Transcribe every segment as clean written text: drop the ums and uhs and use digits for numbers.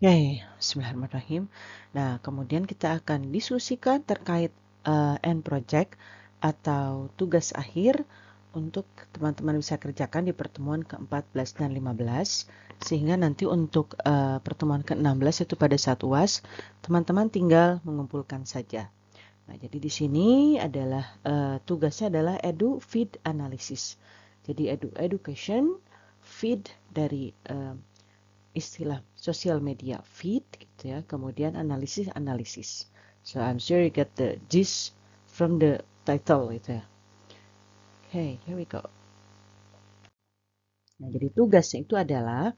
Oke, bismillahirrahmanirrahim. Nah, kemudian kita akan diskusikan terkait end project atau tugas akhir untuk teman-teman bisa kerjakan di pertemuan ke-14 dan 15, sehingga nanti untuk pertemuan ke-16 itu pada saat UAS, teman-teman tinggal mengumpulkan saja. Nah, jadi di sini adalah tugasnya adalah edu feed analysis. Jadi education feed dari istilah sosial media feed gitu ya, kemudian analisis. So I'm sure you get the gist from the title gitu ya. Okay, here we go. Nah, jadi tugasnya itu adalah,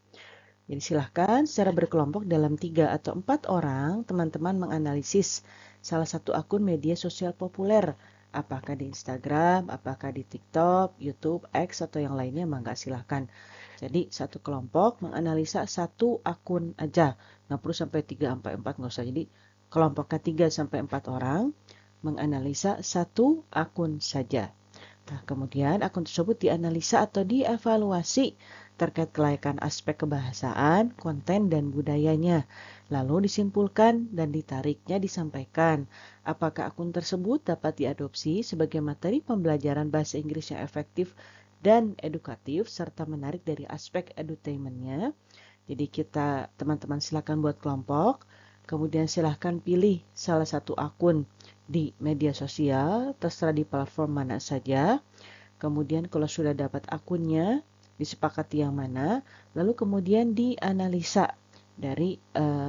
jadi silahkan secara berkelompok dalam 3 atau 4 orang, teman-teman menganalisis salah satu akun media sosial populer. Apakah di Instagram, apakah di TikTok, YouTube, X, atau yang lainnya, mangga silahkan. Jadi satu kelompok menganalisa satu akun aja. Nggak perlu sampai 3 sampai 4, nggak usah. Jadi kelompoknya 3 sampai 4 orang menganalisa satu akun saja. Nah, kemudian akun tersebut dianalisa atau dievaluasi terkait kelayakan aspek kebahasaan, konten, dan budayanya. Lalu disimpulkan dan ditariknya disampaikan apakah akun tersebut dapat diadopsi sebagai materi pembelajaran bahasa Inggris yang efektif dan edukatif, serta menarik dari aspek edutainmentnya. Jadi kita, teman-teman silakan buat kelompok, kemudian silakan pilih salah satu akun di media sosial, terserah di platform mana saja. Kemudian kalau sudah dapat akunnya, disepakati yang mana, lalu kemudian dianalisa dari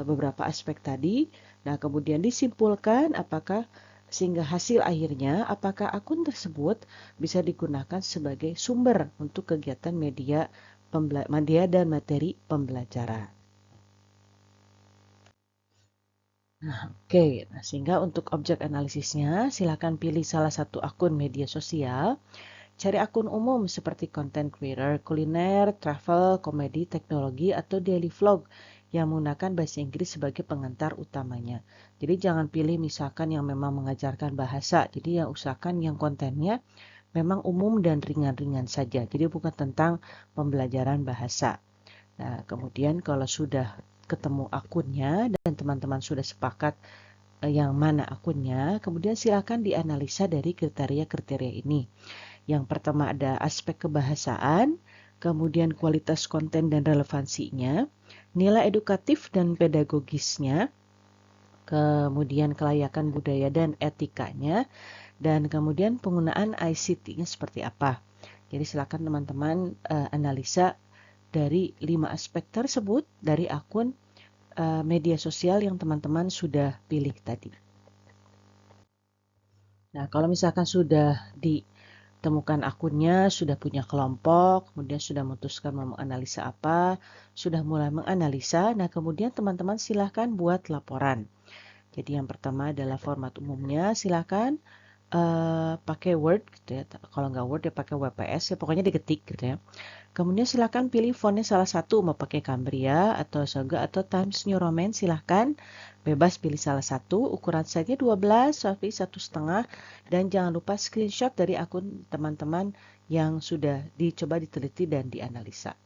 beberapa aspek tadi. Nah, kemudian disimpulkan apakah sehingga hasil akhirnya apakah akun tersebut bisa digunakan sebagai sumber untuk kegiatan media dan materi pembelajaran. Nah, oke. Nah, sehingga untuk objek analisisnya, silakan pilih salah satu akun media sosial. Cari akun umum seperti content creator, kuliner, travel, komedi, teknologi, atau daily vlog yang menggunakan bahasa Inggris sebagai pengantar utamanya. Jadi jangan pilih misalkan yang memang mengajarkan bahasa. Jadi yang usahakan yang kontennya memang umum dan ringan-ringan saja. Jadi bukan tentang pembelajaran bahasa. Nah, kemudian kalau sudah ketemu akunnya dan teman-teman sudah sepakat yang mana akunnya, kemudian silakan dianalisa dari kriteria-kriteria ini. Yang pertama ada aspek kebahasaan, kemudian kualitas konten dan relevansinya, nilai edukatif dan pedagogisnya, kemudian kelayakan budaya dan etikanya, dan kemudian penggunaan ICT-nya seperti apa. Jadi silakan teman-teman analisa dari 5 aspek tersebut dari akun media sosial yang teman-teman sudah pilih tadi. Nah, kalau misalkan sudah ditemukan akunnya, sudah punya kelompok, kemudian sudah memutuskan mau menganalisa apa, sudah mulai menganalisa, nah kemudian teman-teman silahkan buat laporan. Jadi yang pertama adalah format umumnya, silahkan pakai Word gitu ya. Kalau nggak Word ya pakai WPS ya, pokoknya diketik gitu ya. Kemudian silakan pilih fontnya salah satu, mau pakai Cambria atau Saga atau Times New Roman, silahkan bebas pilih salah satu. Ukuran size 12 tapi 1,5, dan jangan lupa screenshot dari akun teman-teman yang sudah dicoba diteliti dan dianalisa.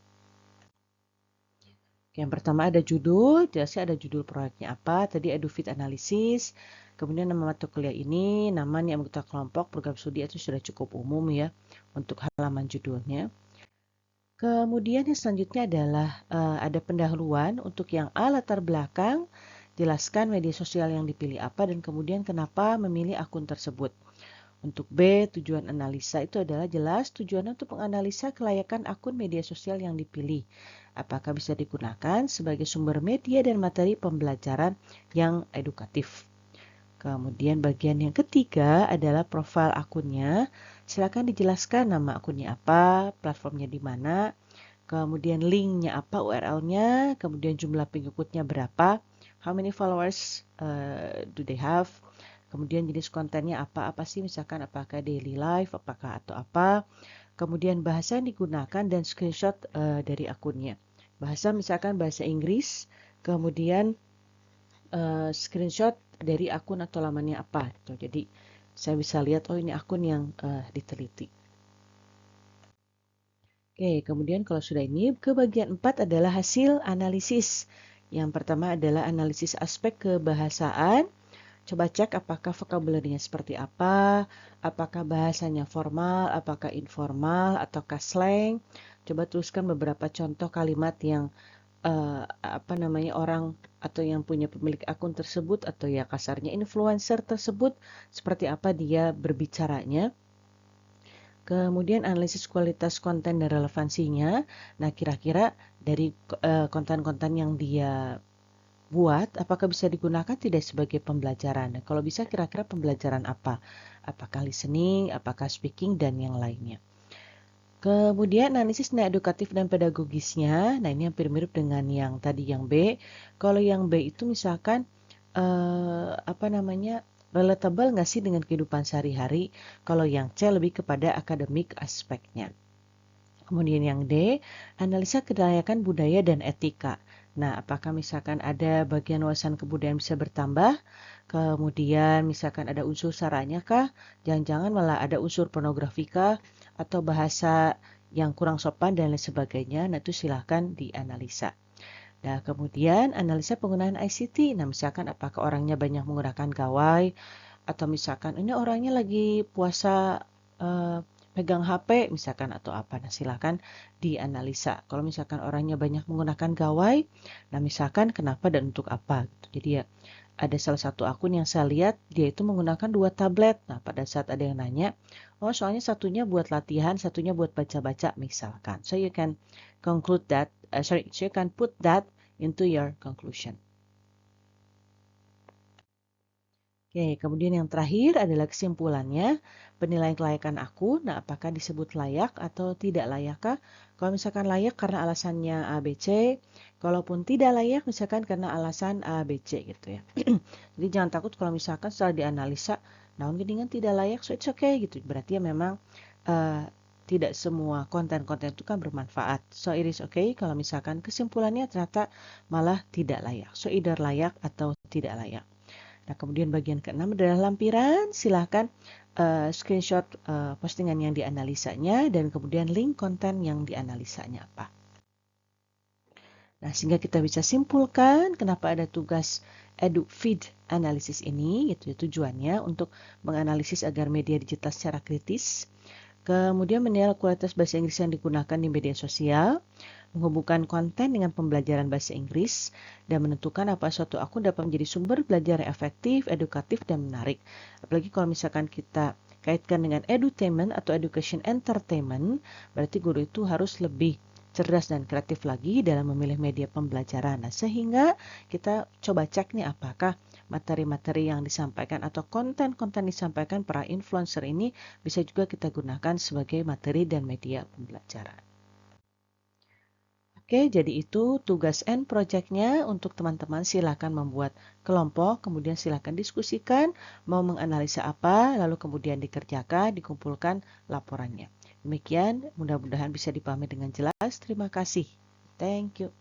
Yang pertama ada judul, jelasnya ada judul proyeknya apa, tadi EduFit Analysis, kemudian nama mata kuliah ini, namanya anggota kelompok, program studi itu sudah cukup umum ya untuk halaman judulnya. Kemudian yang selanjutnya adalah ada pendahuluan untuk yang A, latar belakang, jelaskan media sosial yang dipilih apa dan kemudian kenapa memilih akun tersebut. Untuk B, tujuan analisa itu adalah jelas tujuannya untuk menganalisa kelayakan akun media sosial yang dipilih. Apakah bisa digunakan sebagai sumber media dan materi pembelajaran yang edukatif. Kemudian bagian yang ketiga adalah profil akunnya. Silakan dijelaskan nama akunnya apa, platformnya di mana, kemudian linknya apa, URL-nya, kemudian jumlah pengikutnya berapa, how many followers do they have, kemudian jenis kontennya apa sih, misalkan apakah daily life, apakah atau apa, kemudian bahasa yang digunakan dan screenshot dari akunnya. Bahasa misalkan bahasa Inggris, kemudian screenshot dari akun atau lamannya apa. Gitu. Jadi saya bisa lihat, oh ini akun yang diteliti. Oke, kemudian kalau sudah ini, ke bagian 4 adalah hasil analisis. Yang pertama adalah analisis aspek kebahasaan. Coba cek apakah vocabulary-nya seperti apa, apakah bahasanya formal, apakah informal, ataukah slang. Coba tuliskan beberapa contoh kalimat yang orang atau yang punya pemilik akun tersebut atau ya kasarnya influencer tersebut seperti apa dia berbicaranya. Kemudian analisis kualitas konten dan relevansinya. Nah, kira-kira dari konten-konten yang dia buat, apakah bisa digunakan tidak sebagai pembelajaran? Nah, kalau bisa kira-kira pembelajaran apa? Apakah listening, apakah speaking, dan yang lainnya. Kemudian analisis nilai edukatif dan pedagogisnya. Nah, ini hampir mirip dengan yang tadi yang B. Kalau yang B itu misalkan relatable nggak sih dengan kehidupan sehari-hari? Kalau yang C lebih kepada akademik aspeknya. Kemudian yang D, analisa kelayakan budaya dan etika. Nah, apakah misalkan ada bagian wawasan kebudayaan bisa bertambah? Kemudian misalkan ada unsur saranya kah? Jangan-jangan malah ada unsur pornografi kah? Atau bahasa yang kurang sopan dan lain sebagainya. Nah, itu silahkan dianalisa. Nah, kemudian analisa penggunaan ICT. Nah, misalkan apakah orangnya banyak menggunakan gawai, atau misalkan ini orangnya lagi puasa pegang HP misalkan atau apa. Nah, silakan dianalisa. Kalau misalkan orangnya banyak menggunakan gawai, nah misalkan kenapa dan untuk apa gitu. Jadi ya ada salah satu akun yang saya lihat dia itu menggunakan 2 tablet. Nah, pada saat ada yang nanya, oh soalnya satunya buat latihan, satunya buat baca-baca misalkan. So you can so you can put that into your conclusion. Oke, kemudian yang terakhir adalah kesimpulannya, penilaian kelayakan akun. Nah, apakah disebut layak atau tidak layakkah? Kalau misalkan layak karena alasannya A, B, C, kalaupun tidak layak misalkan karena alasan A, B, C gitu ya. Jadi jangan takut kalau misalkan setelah dianalisa, namun geningan tidak layak, so it's okay gitu. Berarti ya memang tidak semua konten-konten itu kan bermanfaat. So it is okay kalau misalkan kesimpulannya ternyata malah tidak layak. So either layak atau tidak layak. Nah, kemudian bagian keenam adalah lampiran. Silahkan screenshot postingan yang dianalisanya dan kemudian link konten yang dianalisanya apa. Nah, sehingga kita bisa simpulkan kenapa ada tugas EduFeed analisis ini, itu tujuannya untuk menganalisis agar media digital secara kritis. Kemudian menilai kualitas bahasa Inggris yang digunakan di media sosial, menghubungkan konten dengan pembelajaran bahasa Inggris, dan menentukan apa suatu akun dapat menjadi sumber belajar yang efektif, edukatif, dan menarik. Apalagi kalau misalkan kita kaitkan dengan edutainment atau education entertainment, berarti guru itu harus lebih cerdas dan kreatif lagi dalam memilih media pembelajaran. Nah, sehingga kita coba cek nih apakah materi-materi yang disampaikan atau konten-konten disampaikan para influencer ini bisa juga kita gunakan sebagai materi dan media pembelajaran. Oke, jadi itu tugas end project-nya untuk teman-teman silakan membuat kelompok, kemudian silakan diskusikan mau menganalisa apa, lalu kemudian dikerjakan, dikumpulkan laporannya. Demikian, mudah-mudahan bisa dipahami dengan jelas. Terima kasih. Thank you.